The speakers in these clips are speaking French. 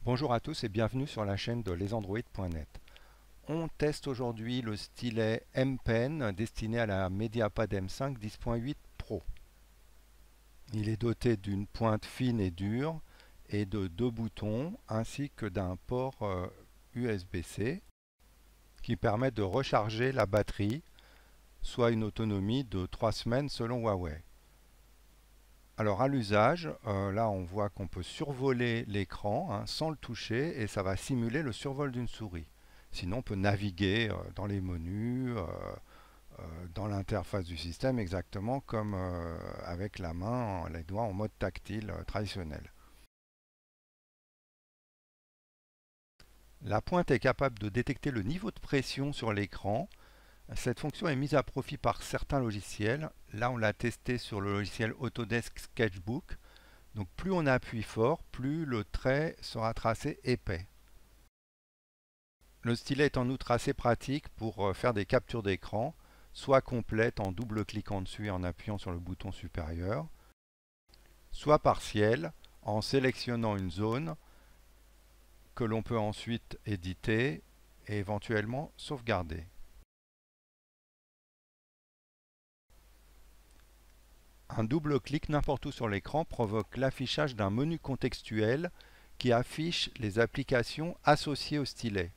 Bonjour à tous et bienvenue sur la chaîne de lesandroid.net. On teste aujourd'hui le stylet M Pen destiné à la Mediapad M5 10.8 Pro. Il est doté d'une pointe fine et dure et de deux boutons ainsi que d'un port USB-C qui permet de recharger la batterie, soit une autonomie de 3 semaines selon Huawei. Alors à l'usage, là on voit qu'on peut survoler l'écran sans le toucher et ça va simuler le survol d'une souris. Sinon on peut naviguer dans les menus, dans l'interface du système exactement comme avec la main, les doigts en mode tactile traditionnel. La pointe est capable de détecter le niveau de pression sur l'écran. Cette fonction est mise à profit par certains logiciels. Là on l'a testé sur le logiciel Autodesk Sketchbook. Donc plus on appuie fort, plus le trait sera tracé épais. Le stylet est en outre assez pratique pour faire des captures d'écran, soit complètes en double-cliquant dessus et en appuyant sur le bouton supérieur, soit partielles en sélectionnant une zone que l'on peut ensuite éditer et éventuellement sauvegarder. Un double clic n'importe où sur l'écran provoque l'affichage d'un menu contextuel qui affiche les applications associées au stylet.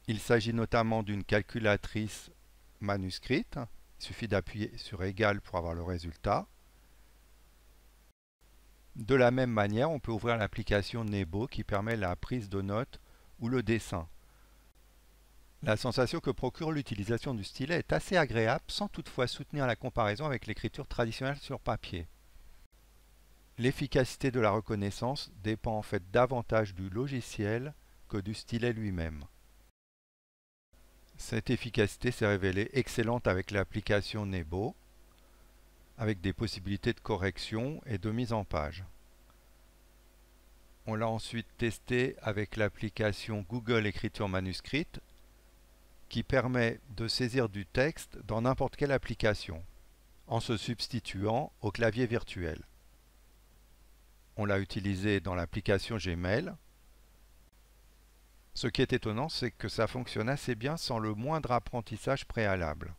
Il s'agit notamment d'une calculatrice manuscrite. Il suffit d'appuyer sur Égal pour avoir le résultat. De la même manière, on peut ouvrir l'application Nebo qui permet la prise de notes ou le dessin. La sensation que procure l'utilisation du stylet est assez agréable sans toutefois soutenir la comparaison avec l'écriture traditionnelle sur papier. L'efficacité de la reconnaissance dépend en fait davantage du logiciel que du stylet lui-même. Cette efficacité s'est révélée excellente avec l'application Nebo, avec des possibilités de correction et de mise en page. On l'a ensuite testé avec l'application Google Écriture Manuscrite, qui permet de saisir du texte dans n'importe quelle application, en se substituant au clavier virtuel. On l'a utilisé dans l'application Gmail. Ce qui est étonnant, c'est que ça fonctionne assez bien sans le moindre apprentissage préalable.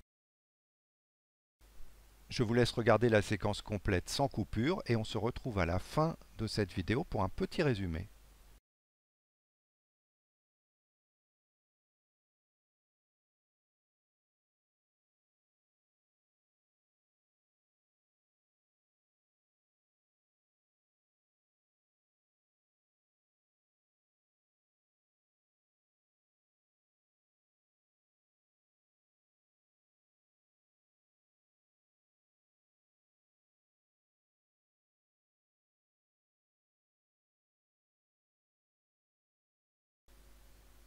Je vous laisse regarder la séquence complète sans coupure et on se retrouve à la fin de cette vidéo pour un petit résumé.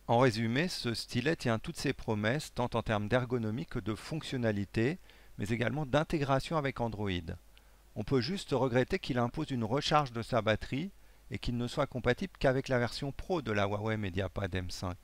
En résumé, ce stylet tient toutes ses promesses tant en termes d'ergonomie que de fonctionnalité, mais également d'intégration avec Android. On peut juste regretter qu'il impose une recharge de sa batterie et qu'il ne soit compatible qu'avec la version Pro de la Huawei Mediapad M5.